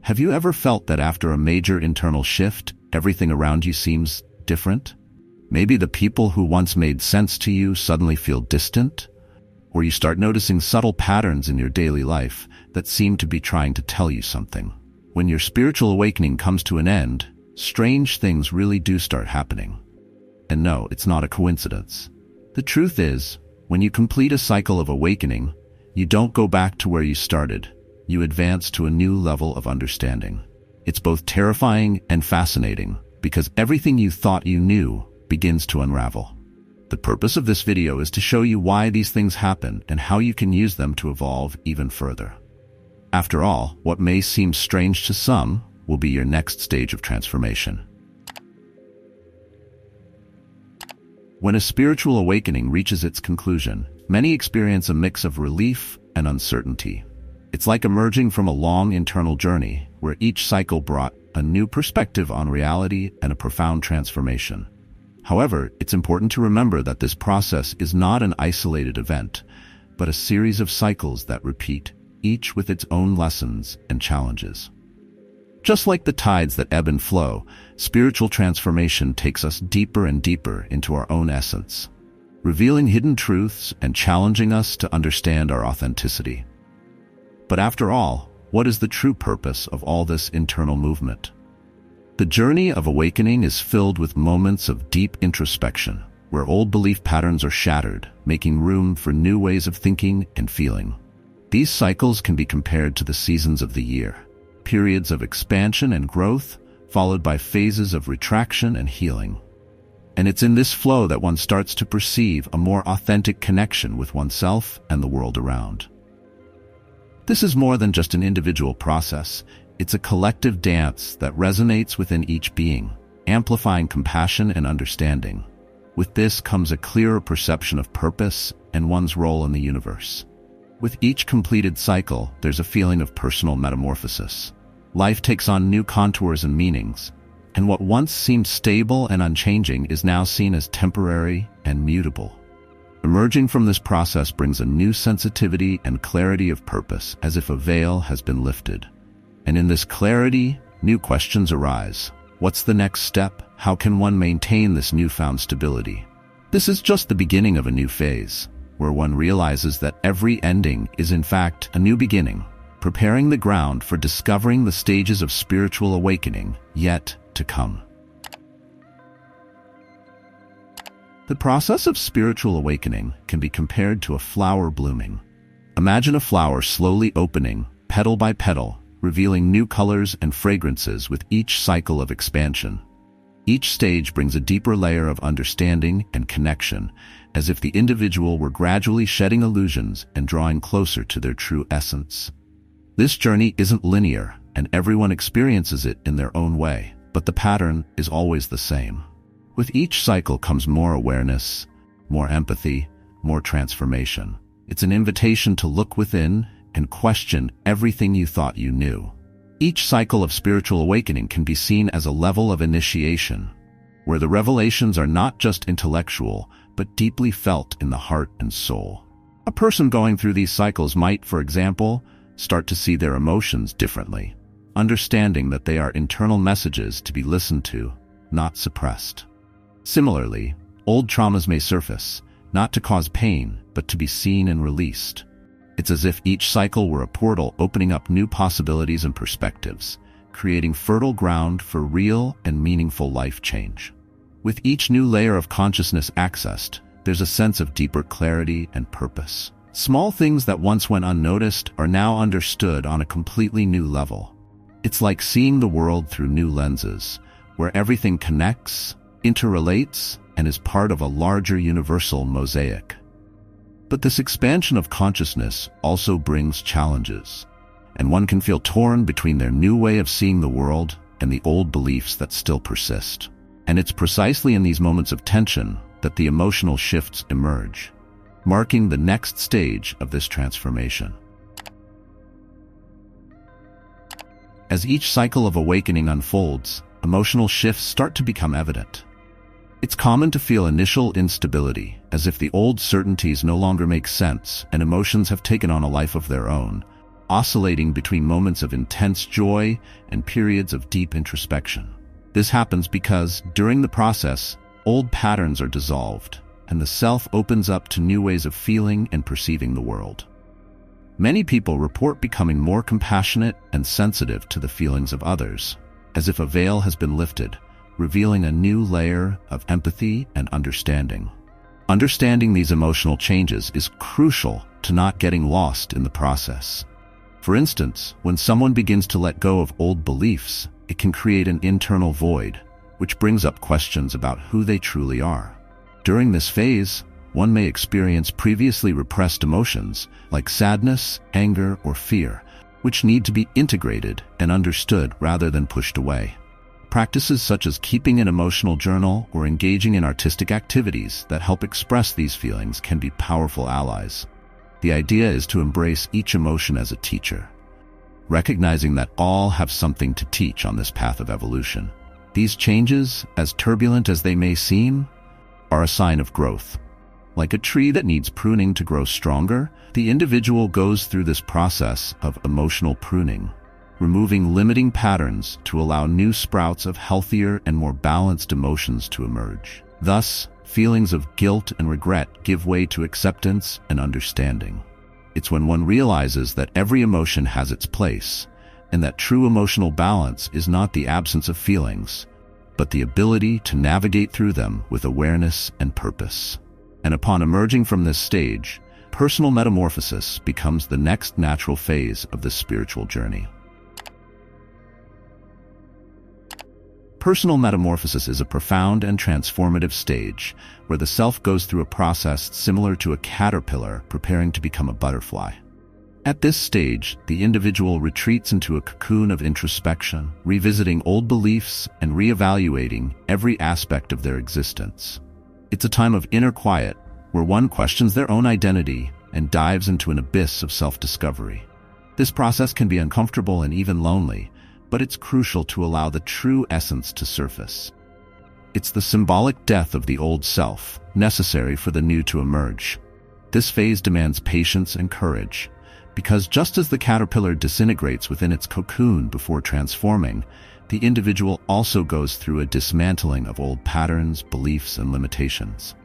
Have you ever felt that after a major internal shift, everything around you seems different? Maybe the people who once made sense to you suddenly feel distant, or you start noticing subtle patterns in your daily life that seem to be trying to tell you something. When your spiritual awakening comes to an end, strange things really do start happening. And no, it's not a coincidence. The truth is, when you complete a cycle of awakening, you don't go back to where you started. You advance to a new level of understanding. It's both terrifying and fascinating, because everything you thought you knew begins to unravel. The purpose of this video is to show you why these things happen and how you can use them to evolve even further. After all, what may seem strange to some will be your next stage of transformation. When a spiritual awakening reaches its conclusion, many experience a mix of relief and uncertainty. It's like emerging from a long internal journey where each cycle brought a new perspective on reality and a profound transformation. However, it's important to remember that this process is not an isolated event, but a series of cycles that repeat, each with its own lessons and challenges. Just like the tides that ebb and flow, spiritual transformation takes us deeper and deeper into our own essence, revealing hidden truths and challenging us to understand our authenticity. But after all, what is the true purpose of all this internal movement? The journey of awakening is filled with moments of deep introspection, where old belief patterns are shattered, making room for new ways of thinking and feeling. These cycles can be compared to the seasons of the year, periods of expansion and growth, followed by phases of retraction and healing. And it's in this flow that one starts to perceive a more authentic connection with oneself and the world around. This is more than just an individual process. It's a collective dance that resonates within each being, amplifying compassion and understanding. With this comes a clearer perception of purpose and one's role in the universe. With each completed cycle, there's a feeling of personal metamorphosis. Life takes on new contours and meanings, and what once seemed stable and unchanging is now seen as temporary and mutable. Emerging from this process brings a new sensitivity and clarity of purpose, as if a veil has been lifted. And in this clarity, new questions arise. What's the next step? How can one maintain this newfound stability? This is just the beginning of a new phase, where one realizes that every ending is in fact a new beginning, preparing the ground for discovering the stages of spiritual awakening yet to come. The process of spiritual awakening can be compared to a flower blooming. Imagine a flower slowly opening, petal by petal, revealing new colors and fragrances with each cycle of expansion. Each stage brings a deeper layer of understanding and connection, as if the individual were gradually shedding illusions and drawing closer to their true essence. This journey isn't linear, and everyone experiences it in their own way, but the pattern is always the same. With each cycle comes more awareness, more empathy, more transformation. It's an invitation to look within and question everything you thought you knew. Each cycle of spiritual awakening can be seen as a level of initiation, where the revelations are not just intellectual, but deeply felt in the heart and soul. A person going through these cycles might, for example, start to see their emotions differently, understanding that they are internal messages to be listened to, not suppressed. Similarly, old traumas may surface, not to cause pain, but to be seen and released. It's as if each cycle were a portal opening up new possibilities and perspectives, creating fertile ground for real and meaningful life change. With each new layer of consciousness accessed, there's a sense of deeper clarity and purpose. Small things that once went unnoticed are now understood on a completely new level. It's like seeing the world through new lenses, where everything connects, interrelates, and is part of a larger universal mosaic. But this expansion of consciousness also brings challenges, and one can feel torn between their new way of seeing the world and the old beliefs that still persist. And it's precisely in these moments of tension that the emotional shifts emerge, marking the next stage of this transformation. As each cycle of awakening unfolds, emotional shifts start to become evident. It's common to feel initial instability, as if the old certainties no longer make sense and emotions have taken on a life of their own, oscillating between moments of intense joy and periods of deep introspection. This happens because, during the process, old patterns are dissolved, and the self opens up to new ways of feeling and perceiving the world. Many people report becoming more compassionate and sensitive to the feelings of others, as if a veil has been lifted, revealing a new layer of empathy and understanding. Understanding these emotional changes is crucial to not getting lost in the process. For instance, when someone begins to let go of old beliefs, it can create an internal void, which brings up questions about who they truly are. During this phase, one may experience previously repressed emotions like sadness, anger, or fear, which need to be integrated and understood rather than pushed away. Practices such as keeping an emotional journal or engaging in artistic activities that help express these feelings can be powerful allies. The idea is to embrace each emotion as a teacher, recognizing that all have something to teach on this path of evolution. These changes, as turbulent as they may seem, are a sign of growth. Like a tree that needs pruning to grow stronger, the individual goes through this process of emotional pruning, removing limiting patterns to allow new sprouts of healthier and more balanced emotions to emerge. Thus, feelings of guilt and regret give way to acceptance and understanding. It's when one realizes that every emotion has its place, and that true emotional balance is not the absence of feelings, but the ability to navigate through them with awareness and purpose. And upon emerging from this stage, personal metamorphosis becomes the next natural phase of the spiritual journey. Personal metamorphosis is a profound and transformative stage where the self goes through a process similar to a caterpillar preparing to become a butterfly. At this stage, the individual retreats into a cocoon of introspection, revisiting old beliefs and reevaluating every aspect of their existence. It's a time of inner quiet where one questions their own identity and dives into an abyss of self-discovery. This process can be uncomfortable and even lonely, but it's crucial to allow the true essence to surface. It's the symbolic death of the old self, necessary for the new to emerge. This phase demands patience and courage, because just as the caterpillar disintegrates within its cocoon before transforming, the individual also goes through a dismantling of old patterns, beliefs, and limitations.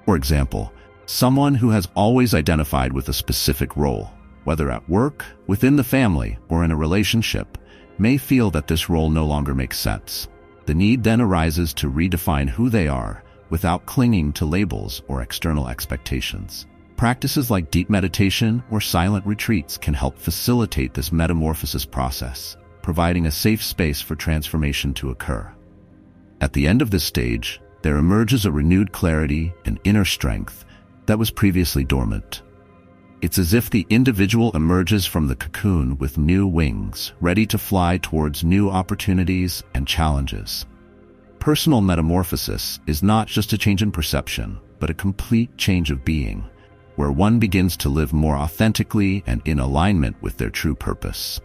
For example, someone who has always identified with a specific role, whether at work, within the family, or in a relationship, may feel that this role no longer makes sense. The need then arises to redefine who they are without clinging to labels or external expectations. Practices like deep meditation or silent retreats can help facilitate this metamorphosis process, providing a safe space for transformation to occur. At the end of this stage, there emerges a renewed clarity and inner strength that was previously dormant. It's as if the individual emerges from the cocoon with new wings, ready to fly towards new opportunities and challenges. Personal metamorphosis is not just a change in perception, but a complete change of being, where one begins to live more authentically and in alignment with their true purpose.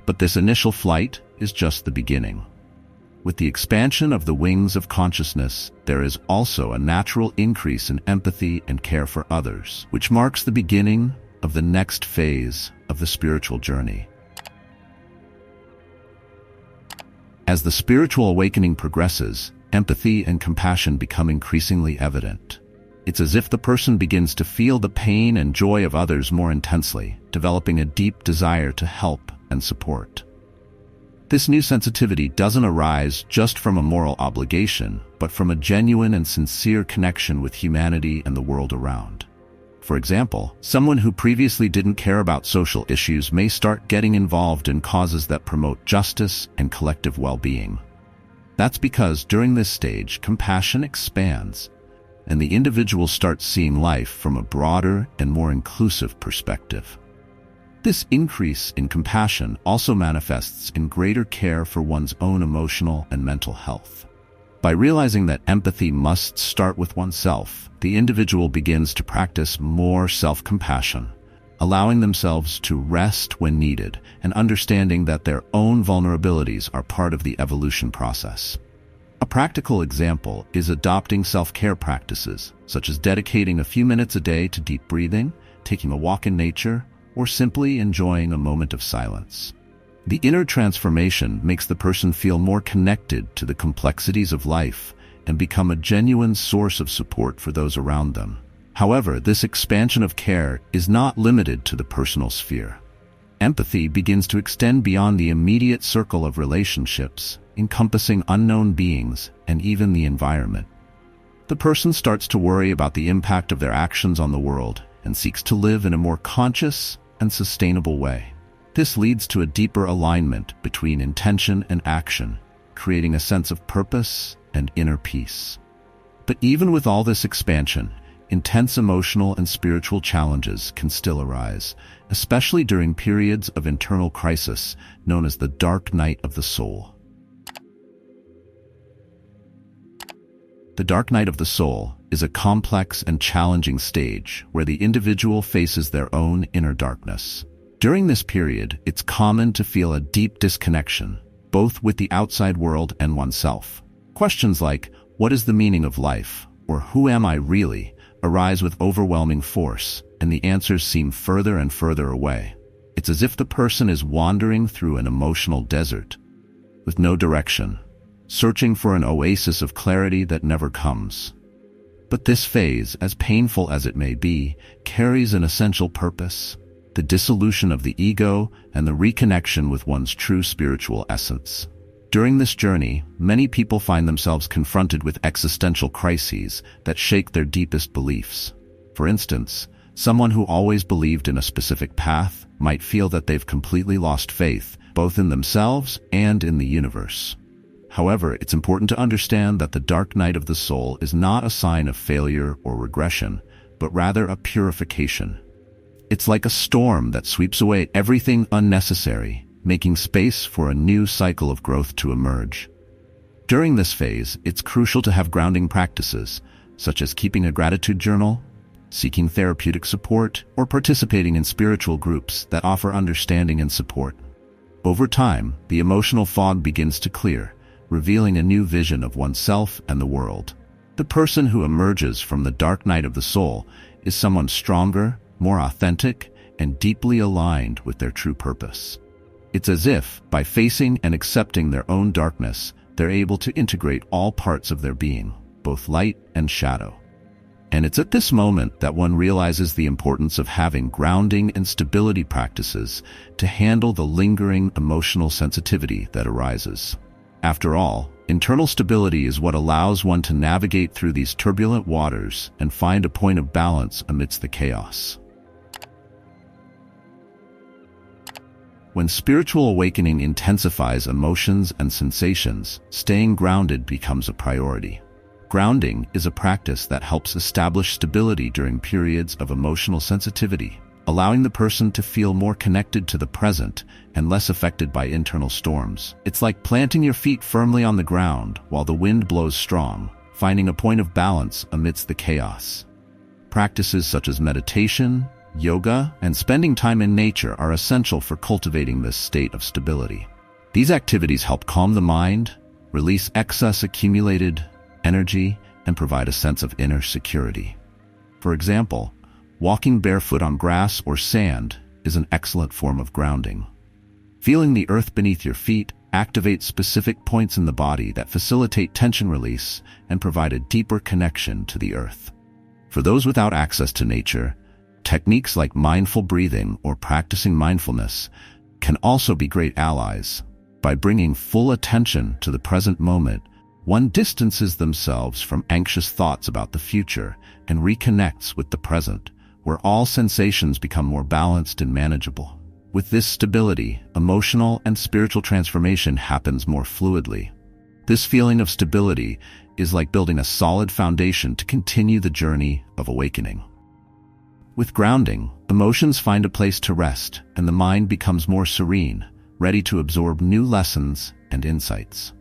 But this initial flight is just the beginning. With the expansion of the wings of consciousness, there is also a natural increase in empathy and care for others, which marks the beginning of the next phase of the spiritual journey. As the spiritual awakening progresses, empathy and compassion become increasingly evident. It's as if the person begins to feel the pain and joy of others more intensely, developing a deep desire to help and support. This new sensitivity doesn't arise just from a moral obligation, but from a genuine and sincere connection with humanity and the world around. For example, someone who previously didn't care about social issues may start getting involved in causes that promote justice and collective well-being. That's because during this stage, compassion expands, and the individual starts seeing life from a broader and more inclusive perspective. This increase in compassion also manifests in greater care for one's own emotional and mental health. By realizing that empathy must start with oneself, the individual begins to practice more self-compassion, allowing themselves to rest when needed and understanding that their own vulnerabilities are part of the evolution process. A practical example is adopting self-care practices, such as dedicating a few minutes a day to deep breathing, taking a walk in nature, or simply enjoying a moment of silence. The inner transformation makes the person feel more connected to the complexities of life and become a genuine source of support for those around them. However, this expansion of care is not limited to the personal sphere. Empathy begins to extend beyond the immediate circle of relationships, encompassing unknown beings and even the environment. The person starts to worry about the impact of their actions on the world and seeks to live in a more conscious and sustainable way. This leads to a deeper alignment between intention and action, creating a sense of purpose and inner peace. But even with all this expansion, intense emotional and spiritual challenges can still arise, especially during periods of internal crisis known as the dark night of the soul. The dark night of the soul is a complex and challenging stage where the individual faces their own inner darkness. During this period, it's common to feel a deep disconnection, both with the outside world and oneself. Questions like, what is the meaning of life? Or who am I really? Arise with overwhelming force, and the answers seem further and further away. It's as if the person is wandering through an emotional desert, with no direction, searching for an oasis of clarity that never comes. But this phase, as painful as it may be, carries an essential purpose: the dissolution of the ego and the reconnection with one's true spiritual essence. During this journey, many people find themselves confronted with existential crises that shake their deepest beliefs. For instance, someone who always believed in a specific path might feel that they've completely lost faith, both in themselves and in the universe. However, it's important to understand that the dark night of the soul is not a sign of failure or regression, but rather a purification. It's like a storm that sweeps away everything unnecessary, making space for a new cycle of growth to emerge. During this phase, it's crucial to have grounding practices, such as keeping a gratitude journal, seeking therapeutic support, or participating in spiritual groups that offer understanding and support. Over time, the emotional fog begins to clear, revealing a new vision of oneself and the world. The person who emerges from the dark night of the soul is someone stronger, more authentic, and deeply aligned with their true purpose. It's as if, by facing and accepting their own darkness, they're able to integrate all parts of their being, both light and shadow. And it's at this moment that one realizes the importance of having grounding and stability practices to handle the lingering emotional sensitivity that arises. After all, internal stability is what allows one to navigate through these turbulent waters and find a point of balance amidst the chaos. When spiritual awakening intensifies emotions and sensations, staying grounded becomes a priority. Grounding is a practice that helps establish stability during periods of emotional sensitivity, allowing the person to feel more connected to the present and less affected by internal storms. It's like planting your feet firmly on the ground while the wind blows strong, finding a point of balance amidst the chaos. Practices such as meditation, yoga, and spending time in nature are essential for cultivating this state of stability. These activities help calm the mind, release excess accumulated energy, and provide a sense of inner security. For example, walking barefoot on grass or sand is an excellent form of grounding. Feeling the earth beneath your feet activates specific points in the body that facilitate tension release and provide a deeper connection to the earth. For those without access to nature, techniques like mindful breathing or practicing mindfulness can also be great allies. By bringing full attention to the present moment, one distances themselves from anxious thoughts about the future and reconnects with the present, where all sensations become more balanced and manageable. With this stability, emotional and spiritual transformation happens more fluidly. This feeling of stability is like building a solid foundation to continue the journey of awakening. With grounding, emotions find a place to rest, and the mind becomes more serene, ready to absorb new lessons and insights.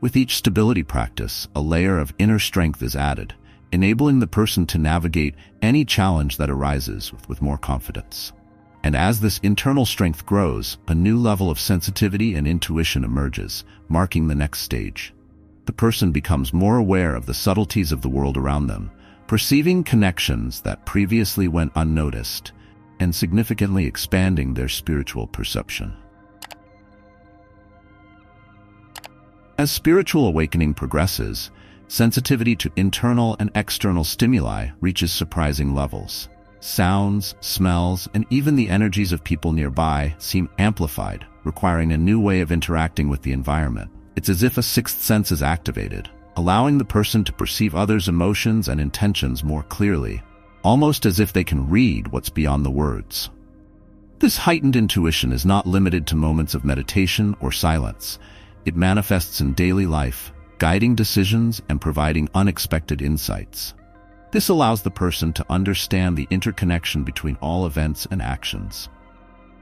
With each stability practice, a layer of inner strength is added, enabling the person to navigate any challenge that arises with more confidence. And as this internal strength grows, a new level of sensitivity and intuition emerges, marking the next stage. The person becomes more aware of the subtleties of the world around them, perceiving connections that previously went unnoticed, and significantly expanding their spiritual perception. As spiritual awakening progresses, sensitivity to internal and external stimuli reaches surprising levels. Sounds, smells, and even the energies of people nearby seem amplified, requiring a new way of interacting with the environment. It's as if a sixth sense is activated, allowing the person to perceive others' emotions and intentions more clearly, almost as if they can read what's beyond the words. This heightened intuition is not limited to moments of meditation or silence. It manifests in daily life, guiding decisions and providing unexpected insights. This allows the person to understand the interconnection between all events and actions.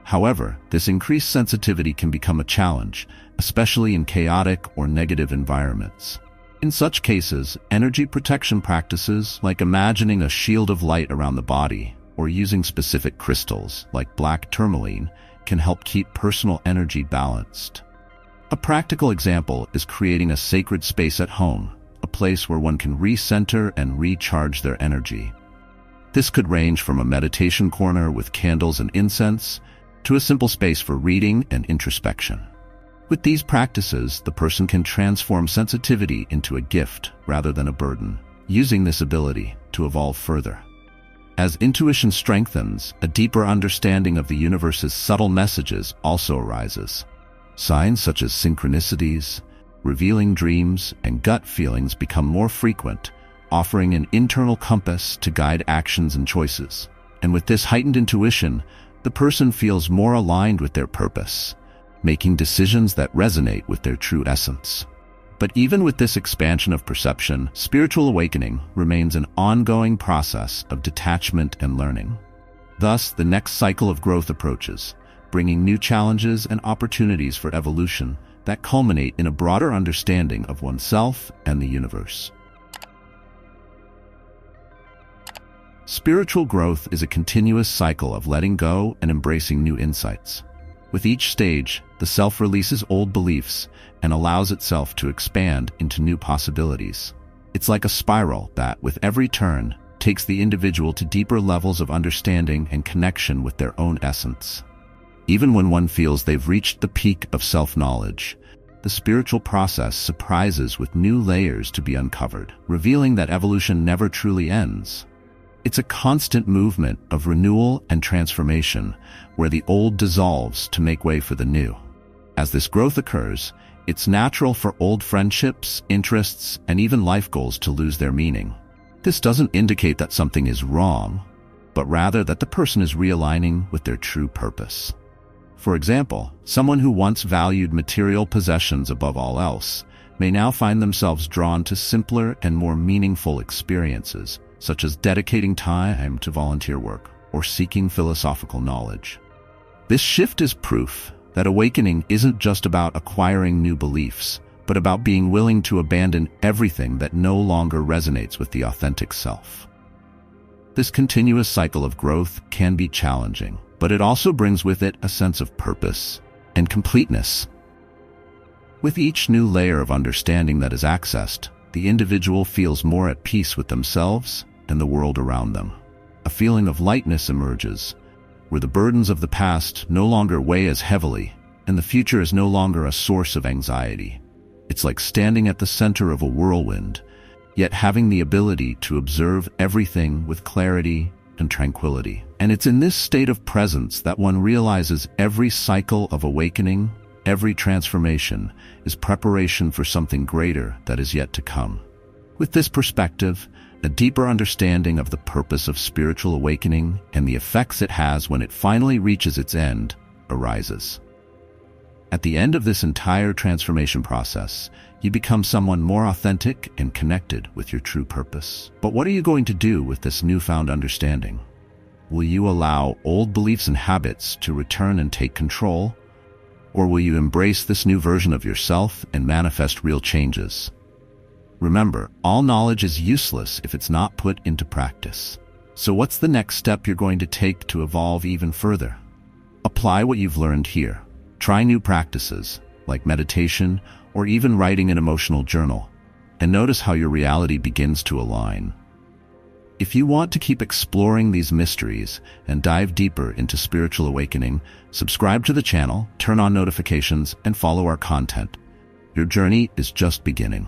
However, this increased sensitivity can become a challenge, especially in chaotic or negative environments. In such cases, energy protection practices like imagining a shield of light around the body or using specific crystals like black tourmaline can help keep personal energy balanced. A practical example is creating a sacred space at home, a place where one can recenter and recharge their energy. This could range from a meditation corner with candles and incense to a simple space for reading and introspection. With these practices, the person can transform sensitivity into a gift rather than a burden, using this ability to evolve further. As intuition strengthens, a deeper understanding of the universe's subtle messages also arises. Signs such as synchronicities, revealing dreams, and gut feelings become more frequent, offering an internal compass to guide actions and choices. And with this heightened intuition, the person feels more aligned with their purpose, making decisions that resonate with their true essence. But even with this expansion of perception, spiritual awakening remains an ongoing process of detachment and learning. Thus, the next cycle of growth approaches, bringing new challenges and opportunities for evolution that culminate in a broader understanding of oneself and the universe. Spiritual growth is a continuous cycle of letting go and embracing new insights. With each stage, the self releases old beliefs and allows itself to expand into new possibilities. It's like a spiral that, with every turn, takes the individual to deeper levels of understanding and connection with their own essence. Even when one feels they've reached the peak of self-knowledge, the spiritual process surprises with new layers to be uncovered, revealing that evolution never truly ends. It's a constant movement of renewal and transformation, where the old dissolves to make way for the new. As this growth occurs, it's natural for old friendships, interests, and even life goals to lose their meaning. This doesn't indicate that something is wrong, but rather that the person is realigning with their true purpose. For example, someone who once valued material possessions above all else may now find themselves drawn to simpler and more meaningful experiences, such as dedicating time to volunteer work or seeking philosophical knowledge. This shift is proof that awakening isn't just about acquiring new beliefs, but about being willing to abandon everything that no longer resonates with the authentic self. This continuous cycle of growth can be challenging, but it also brings with it a sense of purpose and completeness. With each new layer of understanding that is accessed, the individual feels more at peace with themselves and the world around them. A feeling of lightness emerges, where the burdens of the past no longer weigh as heavily, and the future is no longer a source of anxiety. It's like standing at the center of a whirlwind, yet having the ability to observe everything with clarity and tranquility. And it's in this state of presence that one realizes every cycle of awakening, every transformation, is preparation for something greater that is yet to come. With this perspective, a deeper understanding of the purpose of spiritual awakening and the effects it has when it finally reaches its end arises. At the end of this entire transformation process, you become someone more authentic and connected with your true purpose. But what are you going to do with this newfound understanding? Will you allow old beliefs and habits to return and take control? Or will you embrace this new version of yourself and manifest real changes? Remember, all knowledge is useless if it's not put into practice. So what's the next step you're going to take to evolve even further? Apply what you've learned here. Try new practices, like meditation or even writing an emotional journal, and notice how your reality begins to align. If If you want to keep exploring these mysteries and dive deeper into spiritual awakening, subscribe to the channel, turn on notifications, and follow our content. Your journey is just beginning.